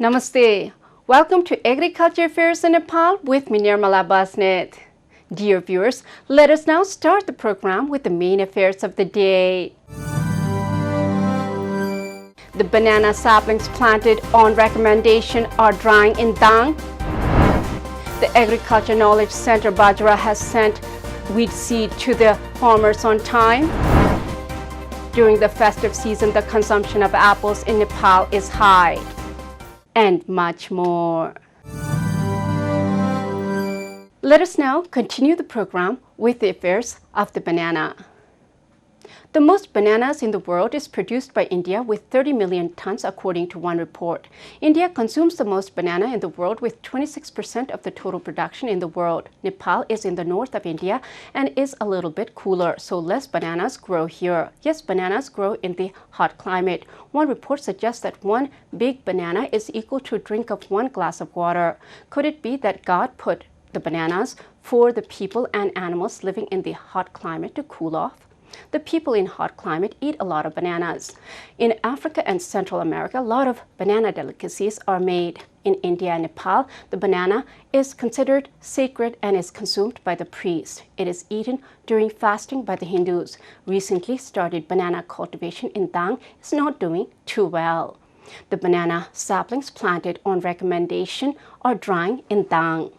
Namaste. Welcome to Agriculture Affairs in Nepal with me, Nirmala Basnet. Dear viewers, let us now start the program with the main affairs of the day. The banana saplings planted on recommendation are drying in Dang. The Agriculture Knowledge Center Bajra has sent wheat seed to the farmers on time. During the festive season, the consumption of apples in Nepal is high. And much more. Let us now continue the program with the affairs of the banana. The most bananas in the world is produced by India with 30 million tons according to one report. India consumes the most banana in the world with 26% of the total production in the world. Nepal is in the north of India and is a little bit cooler, so less bananas grow here. Yes, bananas grow in the hot climate. One report suggests that one big banana is equal to a drink of one glass of water. Could it be that God put the bananas for the people and animals living in the hot climate to cool off? The people in hot climate eat a lot of bananas. In Africa and Central America, a lot of banana delicacies are made. In India and Nepal, the banana is considered sacred and is consumed by the priest. It is eaten during fasting by the Hindus. Recently started banana cultivation in Dang is not doing too well. The banana saplings planted on recommendation are drying in Dang.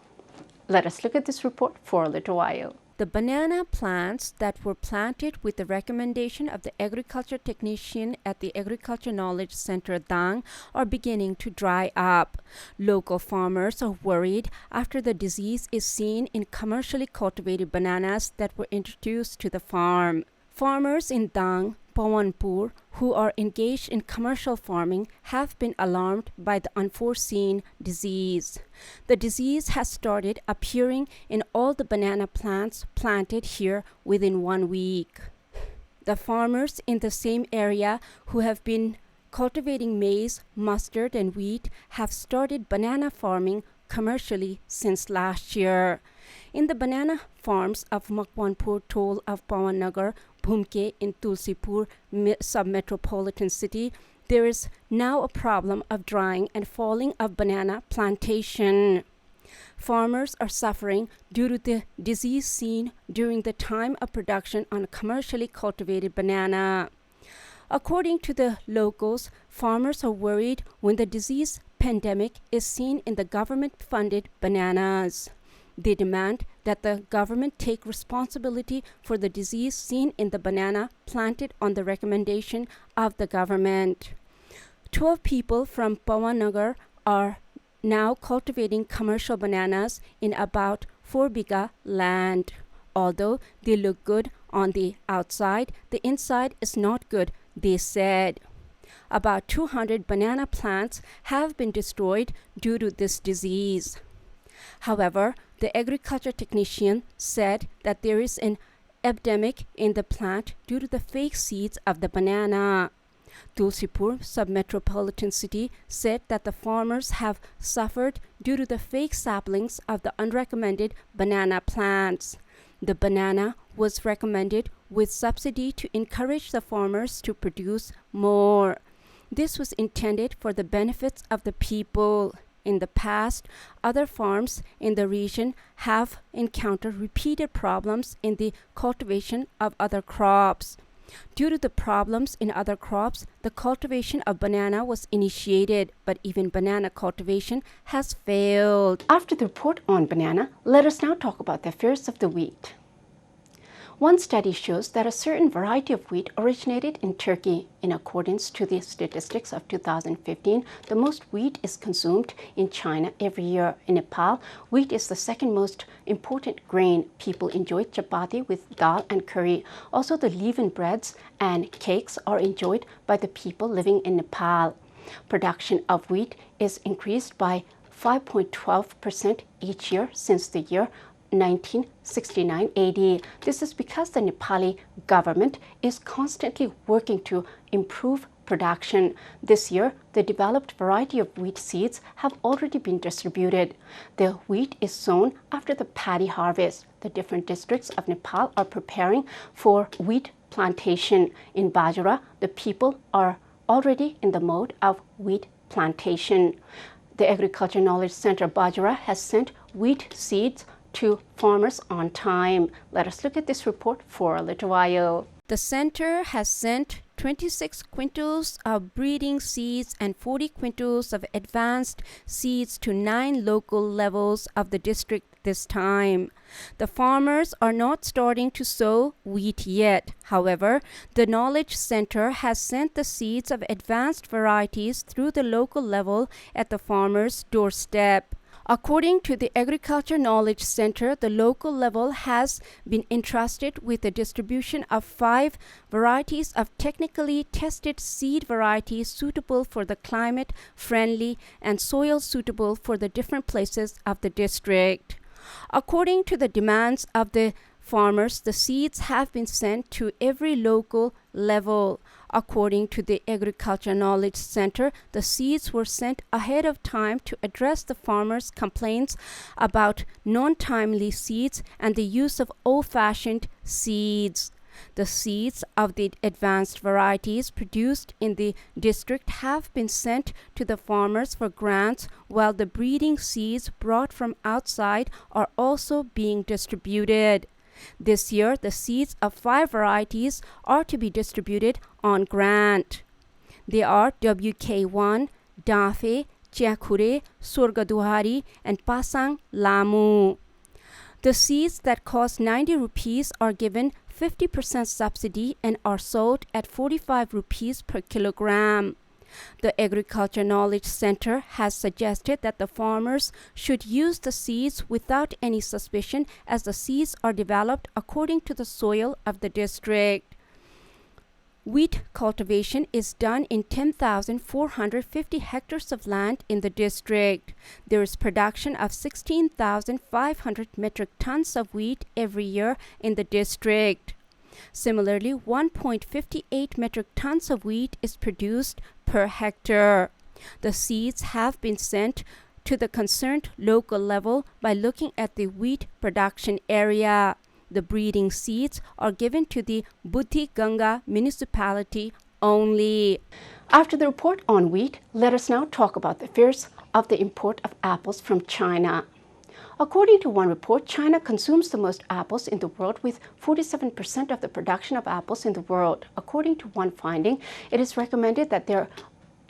Let us look at this report for a little while. The banana plants that were planted with the recommendation of the agriculture technician at the Agriculture Knowledge Center Dang are beginning to dry up. Local farmers are worried after the disease is seen in commercially cultivated bananas that were introduced to the farm. Farmers in Dang, Pawanpur, who are engaged in commercial farming, have been alarmed by the unforeseen disease. The disease has started appearing in all the banana plants planted here within 1 week. The farmers in the same area who have been cultivating maize, mustard, and wheat have started banana farming commercially since last year. In the banana farms of Makwanpur toll of Pawanagar, Bhumke in Tulsipur sub-metropolitan city, there is now a problem of drying and falling of banana plantation. Farmers are suffering due to the disease seen during the time of production on commercially cultivated banana. According to the locals, farmers are worried when the disease pandemic is seen in the government-funded bananas. They demand that the government take responsibility for the disease seen in the banana planted on the recommendation of the government. 12 people from Pawanagar are now cultivating commercial bananas in about 4 biga land. Although they look good on the outside, the inside is not good, they said. About 200 banana plants have been destroyed due to this disease. However, the agriculture technician said that there is an epidemic in the plant due to the fake seeds of the banana. Tulsipur sub-metropolitan city said that the farmers have suffered due to the fake saplings of the unrecommended banana plants. The banana was recommended with subsidy to encourage the farmers to produce more. This was intended for the benefits of the people. In the past, other farms in the region have encountered repeated problems in the cultivation of other crops. Due to the problems in other crops, the cultivation of banana was initiated, but even banana cultivation has failed. After the report on banana, let us now talk about the affairs of the wheat. One study shows that a certain variety of wheat originated in Turkey. In accordance to the statistics of 2015, the most wheat is consumed in China every year. In Nepal, wheat is the second most important grain. People enjoy chapati with dal and curry. Also, the leaven breads and cakes are enjoyed by the people living in Nepal. Production of wheat is increased by 5.12% each year since the year 1969 AD. This is because the Nepali government is constantly working to improve production. This year, the developed variety of wheat seeds have already been distributed. The wheat is sown after the paddy harvest. The different districts of Nepal are preparing for wheat plantation. In Bajra, the people are already in the mode of wheat plantation. The Agriculture Knowledge Center Bajra has sent wheat seeds to farmers on time. Let us look at this report for a little while. The center has sent 26 quintals of breeding seeds and 40 quintals of advanced seeds to 9 local levels of the district this time. The farmers are not starting to sow wheat yet. However, the Knowledge Center has sent the seeds of advanced varieties through the local level at the farmer's doorstep. According to the Agriculture Knowledge Center, the local level has been entrusted with the distribution of 5 varieties of technically tested seed varieties suitable for the climate friendly and soil suitable for the different places of the district. According to the demands of the farmers, the seeds have been sent to every local level. According to the Agriculture Knowledge Center, the seeds were sent ahead of time to address the farmers' complaints about non-timely seeds and the use of old-fashioned seeds. The seeds of the advanced varieties produced in the district have been sent to the farmers for grants, while the breeding seeds brought from outside are also being distributed. This year, the seeds of 5 varieties are to be distributed on grant. They are WK1, Dafe, Chiakure, Surgaduhari, and Pasang Lamu. The seeds that cost 90 rupees are given 50% subsidy and are sold at 45 rupees per kilogram. The Agriculture Knowledge Center has suggested that the farmers should use the seeds without any suspicion, as the seeds are developed according to the soil of the district. Wheat cultivation is done in 10,450 hectares of land in the district. There is production of 16,500 metric tons of wheat every year in the district. Similarly, 1.58 metric tons of wheat is produced per hectare. The seeds have been sent to the concerned local level by looking at the wheat production area. The breeding seeds are given to the Buddhi Ganga municipality only. After the report on wheat, let us now talk about the fears of the import of apples from China. According to one report, China consumes the most apples in the world, with 47% of the production of apples in the world. According to one finding, it is recommended that there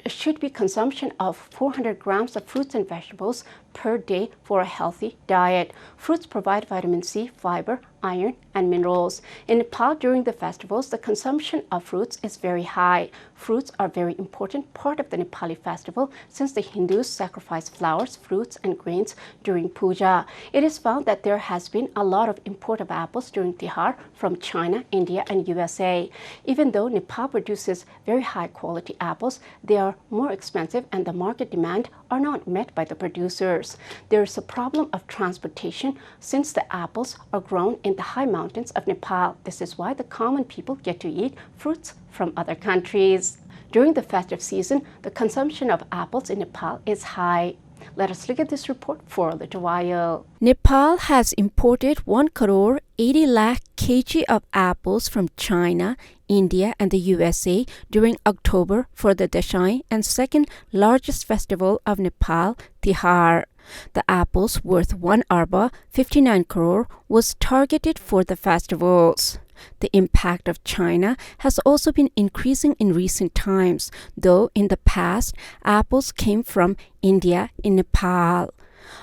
should be consumption of 400 grams of fruits and vegetables per day for a healthy diet. Fruits provide vitamin C, fiber, iron, and minerals. In Nepal, during the festivals, the consumption of fruits is very high. Fruits are a very important part of the Nepali festival, since the Hindus sacrifice flowers, fruits, and grains during puja. It is found that there has been a lot of import of apples during Tihar from China, India, and USA. Even though Nepal produces very high quality apples, they are more expensive and the market demand are not met by the producers. There is a problem of transportation, since the apples are grown in the high mountains of Nepal. This is why the common people get to eat fruits from other countries. During the festive season, the consumption of apples in Nepal is high. Let us look at this report for a little while. Nepal has imported 1 crore 80 lakh kg of apples from China, India, and the USA during October for the Dashain and second largest festival of Nepal, Tihar. The apples worth 1 arba, 59 crore, was targeted for the festivals. The impact of China has also been increasing in recent times, though in the past, apples came from India in Nepal.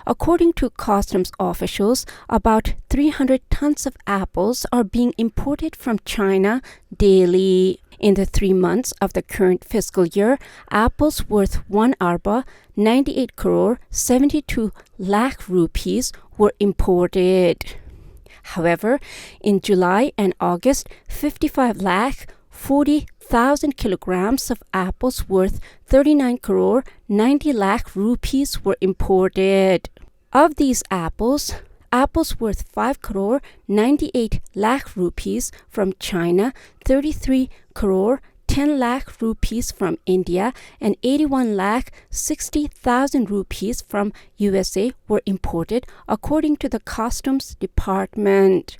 According to customs officials, about 300 tons of apples are being imported from China daily. In the 3 months of the current fiscal year, apples worth 1 arba, 98 crore, 72 lakh rupees were imported. However, in July and August, 55 lakh 40,000 kilograms of apples worth 39 crore 90 lakh rupees were imported. Of these apples worth 5 crore 98 lakh rupees from China, 33 crore 10 lakh rupees from India, and 81 lakh 60,000 rupees from USA were imported, according to the Customs Department.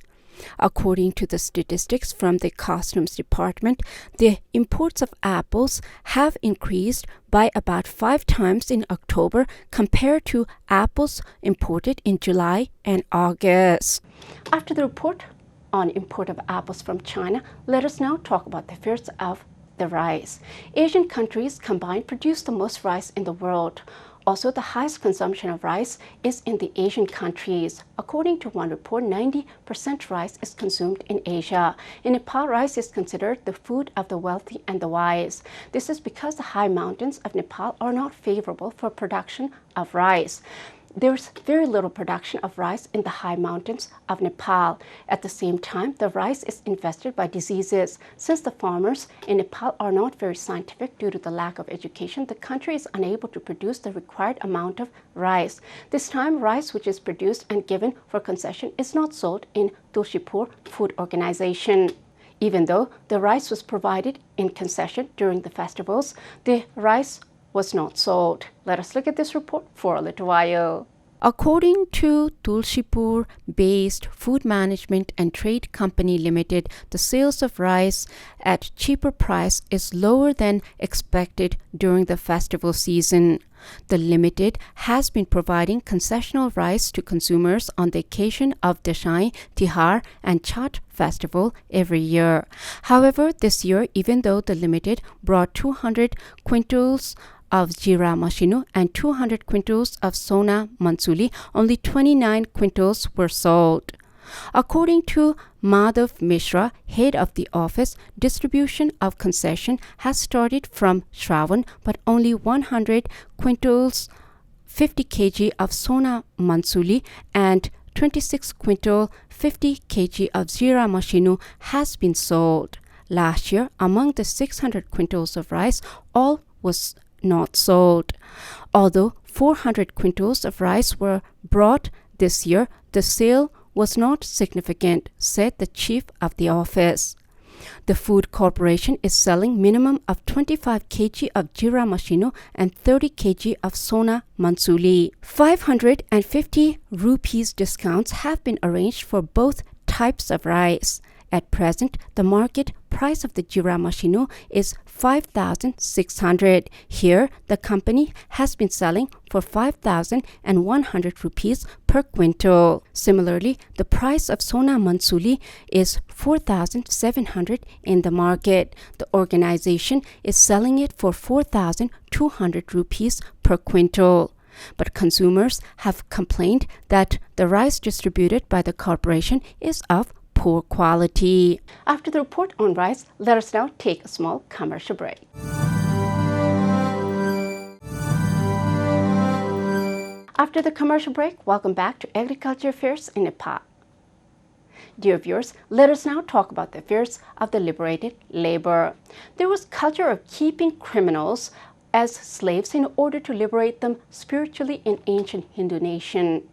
According to the statistics from the Customs Department, the imports of apples have increased by about 5 times in October compared to apples imported in July and August. After the report on import of apples from China, let us now talk about the affairs of the rice. Asian countries combined produce the most rice in the world. Also, the highest consumption of rice is in the Asian countries. According to one report, 90% rice is consumed in Asia. In Nepal, rice is considered the food of the wealthy and the wise. This is because the high mountains of Nepal are not favorable for production of rice. There's very little production of rice in the high mountains of Nepal. At the same time, the rice is infested by diseases. Since the farmers in Nepal are not very scientific due to the lack of education, the country is unable to produce the required amount of rice. This time, rice which is produced and given for concession is not sold in Tulsipur Food Organization. Even though the rice was provided in concession during the festivals, the rice was not sold. Let us look at this report for a little while. According to Tulsipur-based Food Management and Trade Company Limited, the sales of rice at cheaper price is lower than expected during the festival season. The Limited has been providing concessional rice to consumers on the occasion of Dashain, Tihar, and Chhat festival every year. However, this year, even though the Limited brought 200 quintals of Jira Mashinu and 200 quintals of Sona Mansuli, only 29 quintals were sold. According to Madhav Mishra, head of the office, distribution of concession has started from Shravan, but only 100 quintals, 50 kg of Sona Mansuli and 26 quintal, 50 kg of Jira Mashinu has been sold. Last year, among the 600 quintals of rice, all was not sold. Although 400 quintals of rice were brought this year, the sale was not significant, said the chief of the office. The Food Corporation is selling minimum of 25 kg of Jira Mashinu and 30 kg of Sona Mansuli. 550 rupees discounts have been arranged for both types of rice. At present, the market price of the Jira Mashinu is 5,600. Here, the company has been selling for 5,100 rupees per quintal. Similarly, the price of Sona Mansuli is 4,700 in the market. The organization is selling it for 4,200 rupees per quintal. But consumers have complained that the rice distributed by the corporation is of poor quality. After the report on rice, let us now take a small commercial break. After the commercial break, welcome back to Agriculture Affairs in Nepal. Dear viewers, let us now talk about the affairs of the liberated labor. There was culture of keeping criminals as slaves in order to liberate them spiritually in ancient Hindu nation.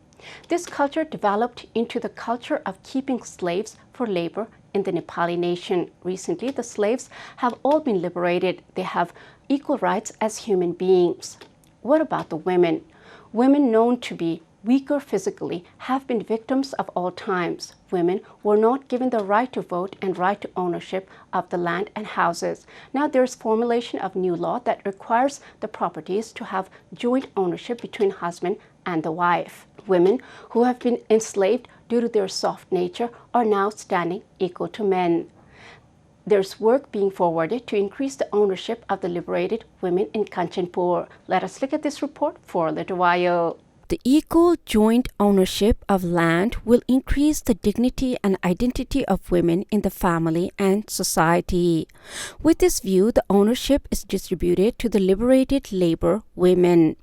This culture developed into the culture of keeping slaves for labor in the Nepali nation. Recently, the slaves have all been liberated. They have equal rights as human beings. What about the women? Women known to be weaker physically have been victims of all times. Women were not given the right to vote and right to ownership of the land and houses. Now there is formulation of new law that requires the properties to have joint ownership between husband and the wife. Women who have been enslaved due to their soft nature are now standing equal to men. There's work being forwarded to increase the ownership of the liberated women in Kanchanpur. Let us look at this report for a little while. The equal joint ownership of land will increase the dignity and identity of women in the family and society. With this view, the ownership is distributed to the liberated labor women.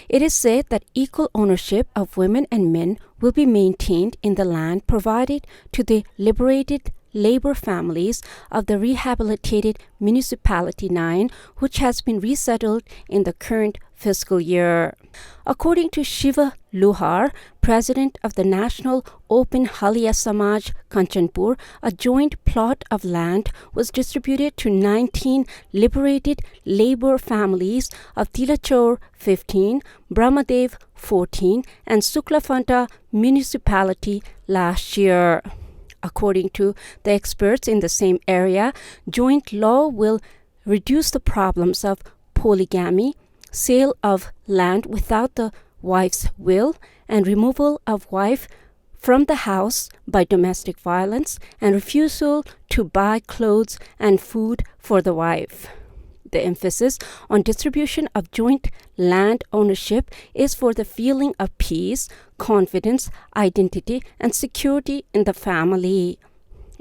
It is said that equal ownership of women and men will be maintained in the land provided to the liberated labor families of the rehabilitated Municipality 9, which has been resettled in the current fiscal year. According to Shiva Luhar, president of the National Open Halia Samaj Kanchanpur, a joint plot of land was distributed to 19 liberated labor families of Tilachor 15, Brahmadev 14, and Suklafanta municipality last year. According to the experts in the same area, joint law will reduce the problems of polygamy, sale of land without the wife's will, and removal of wife from the house by domestic violence and refusal to buy clothes and food for the wife. The emphasis on distribution of joint land ownership is for the feeling of peace, confidence, identity, and security in the family.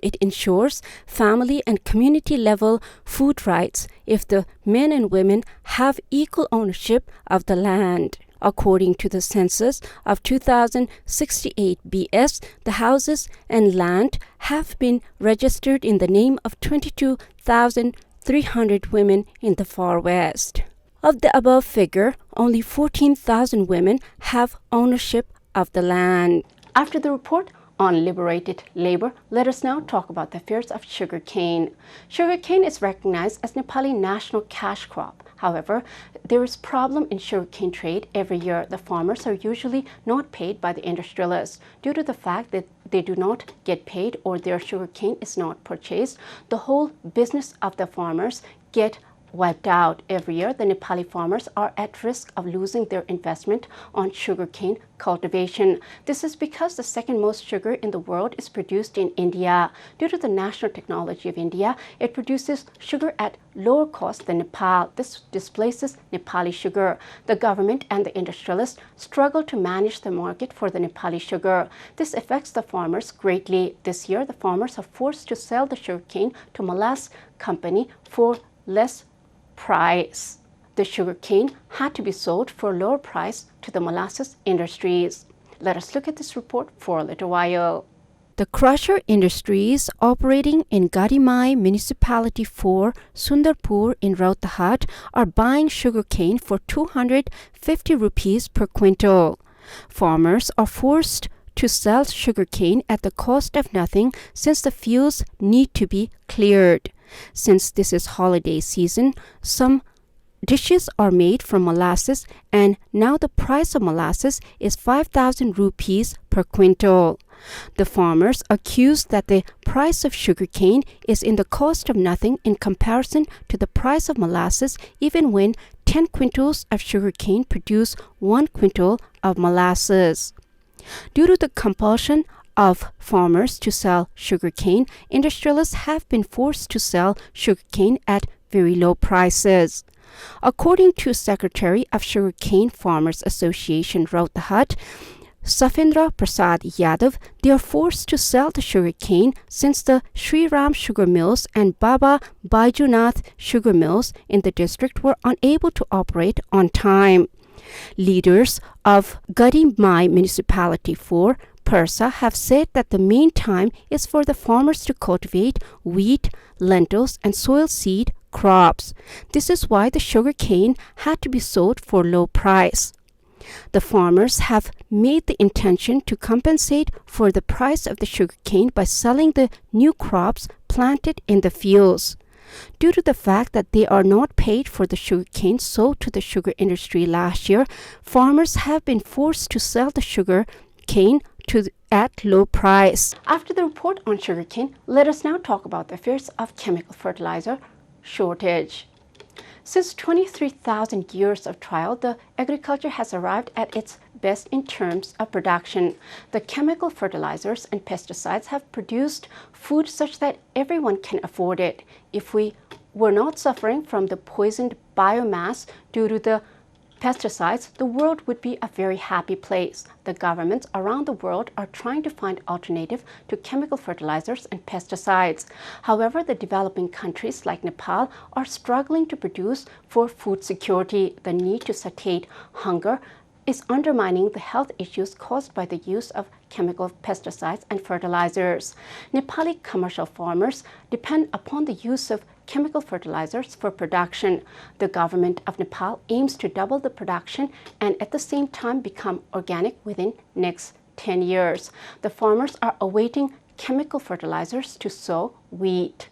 It ensures family and community level food rights if the men and women have equal ownership of the land. According to the census of 2068 BS, the houses and land have been registered in the name of 22,300 women in the far west. Of the above figure, only 14,000 women have ownership of the land. After the report on liberated labor, let us now talk about the affairs of sugarcane. Sugarcane is recognized as Nepali national cash crop. However, there is problem in sugarcane trade every year. The farmers are usually not paid by the industrialists. Due to the fact that they do not get paid or their sugarcane is not purchased, the whole business of the farmers get wiped out. Every year, the Nepali farmers are at risk of losing their investment on sugarcane cultivation. This is because the second most sugar in the world is produced in India. Due to the national technology of India, it produces sugar at lower cost than Nepal. This displaces Nepali sugar. The government and the industrialists struggle to manage the market for the Nepali sugar. This affects the farmers greatly. This year, the farmers are forced to sell the sugarcane to molasses company for less price. The sugarcane had to be sold for a lower price to the molasses industries. Let us look at this report for a little while. The crusher industries operating in Gadimai Municipality 4, Sundarpur in Rautahat are buying sugarcane for 250 rupees per quintal. Farmers are forced to sell sugarcane at the cost of nothing since the fields need to be cleared. Since this is holiday season, some dishes are made from molasses, and now the price of molasses is 5,000 rupees per quintal. The farmers accuse that the price of sugarcane is in the cost of nothing in comparison to the price of molasses, even when 10 quintals of sugarcane produce 1 quintal of molasses. Due to the compulsion of farmers to sell sugarcane, industrialists have been forced to sell sugarcane at very low prices. According to Secretary of Sugarcane Farmers Association Rautahat, Safendra Prasad Yadav, they are forced to sell the sugarcane since the Sri Ram sugar mills and Baba Baijunath sugar mills in the district were unable to operate on time. Leaders of Gadimai Municipality 4, Persa, have said that the main time is for the farmers to cultivate wheat, lentils, and soil seed crops. This is why the sugarcane had to be sold for low price. The farmers have made the intention to compensate for the price of the sugarcane by selling the new crops planted in the fields. Due to the fact that they are not paid for the sugarcane sold to the sugar industry last year, farmers have been forced to sell the sugarcane at low price. After the report on sugarcane, let us now talk about the affairs of chemical fertilizer shortage. Since 23,000 years of trial, the agriculture has arrived at its best in terms of production. The chemical fertilizers and pesticides have produced food such that everyone can afford it. If we were not suffering from the poisoned biomass due to the pesticides, the world would be a very happy place. The governments around the world are trying to find alternative to chemical fertilizers and pesticides. However, the developing countries like Nepal are struggling to produce for food security. The need to satiate hunger is undermining the health issues caused by the use of chemical pesticides and fertilizers. Nepali commercial farmers depend upon the use of chemical fertilizers for production. The government of Nepal aims to double the production and at the same time become organic within next 10 years. The farmers are awaiting chemical fertilizers to sow wheat.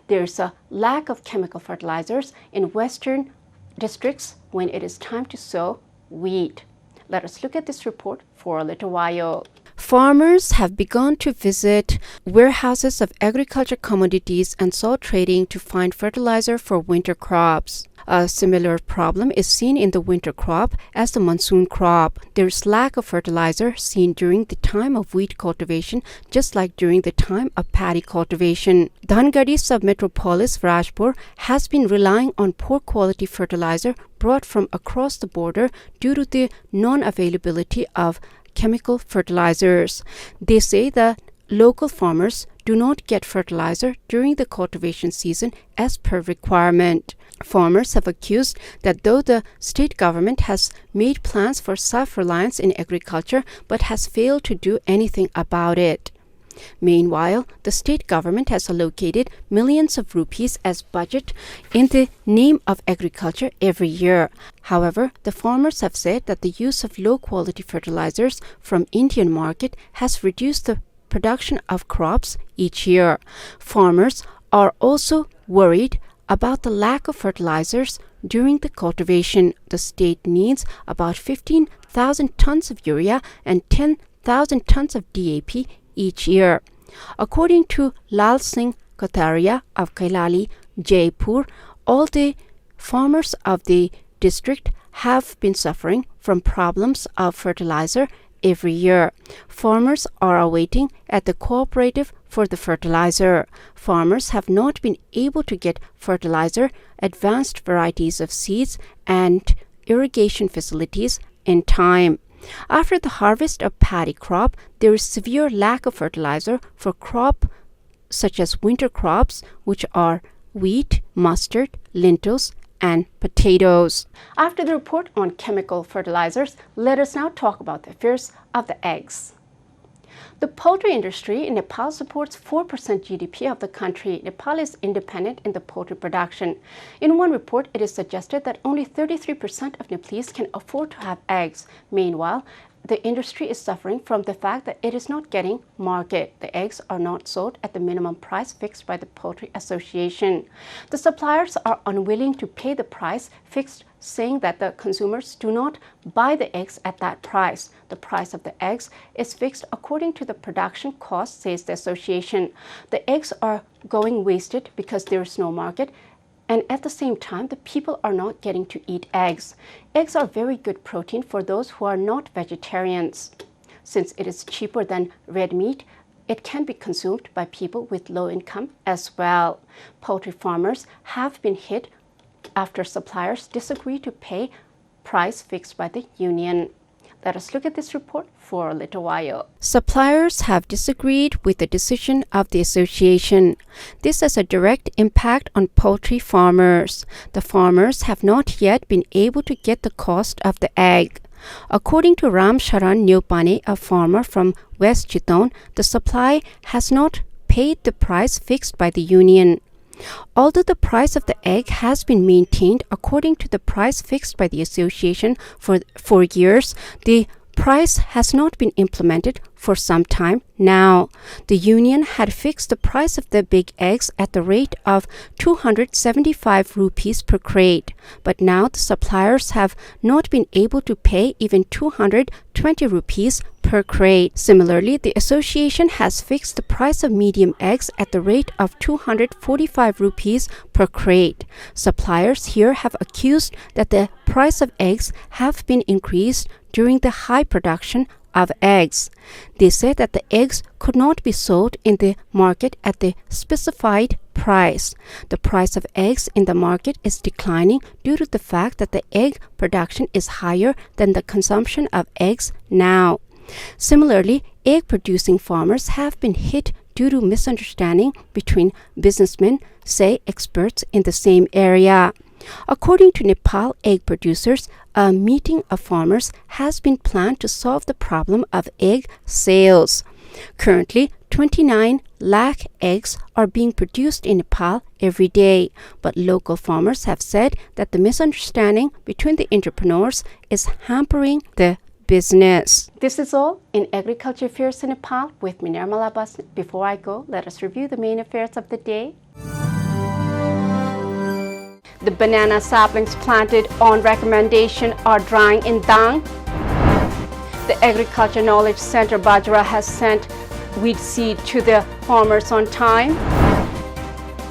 There's a lack of chemical fertilizers in western districts when it is time to sow wheat. Let us look at this report for a little while. Farmers have begun to visit warehouses of agriculture commodities and soil trading to find fertilizer for winter crops. A similar problem is seen in the winter crop as the monsoon crop. There is lack of fertilizer seen during the time of wheat cultivation, just like during the time of paddy cultivation. Dhangadi submetropolis Rajpur has been relying on poor quality fertilizer brought from across the border due to the non-availability of chemical fertilizers. They say that local farmers do not get fertilizer during the cultivation season as per requirement. Farmers have accused that though the state government has made plans for self-reliance in agriculture but has failed to do anything about it. Meanwhile, the state government has allocated millions of rupees as budget in the name of agriculture every year. However, the farmers have said that the use of low-quality fertilizers from Indian market has reduced the production of crops each year. Farmers are also worried about the lack of fertilizers during the cultivation. The state needs about 15,000 tons of urea and 10,000 tons of DAP each year. According to Lal Singh Kataria of Kailali, Jaipur, all the farmers of the district have been suffering from problems of fertilizer every year. Farmers are awaiting at the cooperative for the fertilizer. Farmers have not been able to get fertilizer, advanced varieties of seeds, and irrigation facilities in time. After the harvest of paddy crop, there is severe lack of fertilizer for crop such as winter crops, which are wheat, mustard, lentils, and potatoes. After the report on chemical fertilizers, let us now talk about the affairs of the eggs. The poultry industry in Nepal supports 4% GDP of the country. Nepal is independent in the poultry production. In one report, it is suggested that only 33% of Nepalese can afford to have eggs. Meanwhile, the industry is suffering from the fact that it is not getting market. The eggs are not sold at the minimum price fixed by the Poultry Association. The suppliers are unwilling to pay the price fixed, saying that the consumers do not buy the eggs at that price. The price of the eggs is fixed according to the production cost, says the association. The eggs are going wasted because there is no market, and at the same time, the people are not getting to eat eggs. Eggs are very good protein for those who are not vegetarians. Since it is cheaper than red meat, it can be consumed by people with low income as well. Poultry farmers have been hit after suppliers disagree to pay price fixed by the union. Let us look at this report for a little while. Suppliers have disagreed with the decision of the association. This has a direct impact on poultry farmers. The farmers have not yet been able to get the cost of the egg. According to Ram Sharan Nyopane, a farmer from West Chittagong, the supply has not paid the price fixed by the union. Although the price of the egg has been maintained according to the price fixed by the association for years, the price has not been implemented for some time now. The union had fixed the price of the big eggs at the rate of 275 rupees per crate, but now the suppliers have not been able to pay even 220 rupees per crate. Similarly, the association has fixed the price of medium eggs at the rate of 245 rupees per crate. Suppliers here have accused that the price of eggs have been increased during the high production of eggs. They said that the eggs could not be sold in the market at the specified price. The price of eggs in the market is declining due to the fact that the egg production is higher than the consumption of eggs now. Similarly, egg-producing farmers have been hit due to misunderstanding between businessmen, say experts in the same area. According to Nepal egg producers, a meeting of farmers has been planned to solve the problem of egg sales. Currently, 29 lakh eggs are being produced in Nepal every day, but local farmers have said that the misunderstanding between the entrepreneurs is hampering the business. This is all in Agriculture Affairs in Nepal with me, Nirmal Abbas. Before I go, let us review the main affairs of the day. The banana saplings planted on recommendation are drying in Dang. the Agriculture Knowledge Center, Bajra, has sent wheat seed to the farmers on time.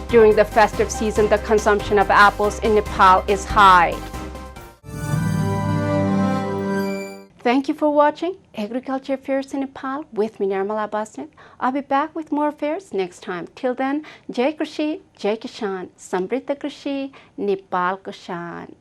During the festive season, the consumption of apples in Nepal is high. Thank you for watching Agriculture Affairs in Nepal with me, Nirmala Basnet. I'll be back with more affairs next time. Till then, Jai Krishi, Jai Kishan, Samriddha Krishi, Nepal Kishan.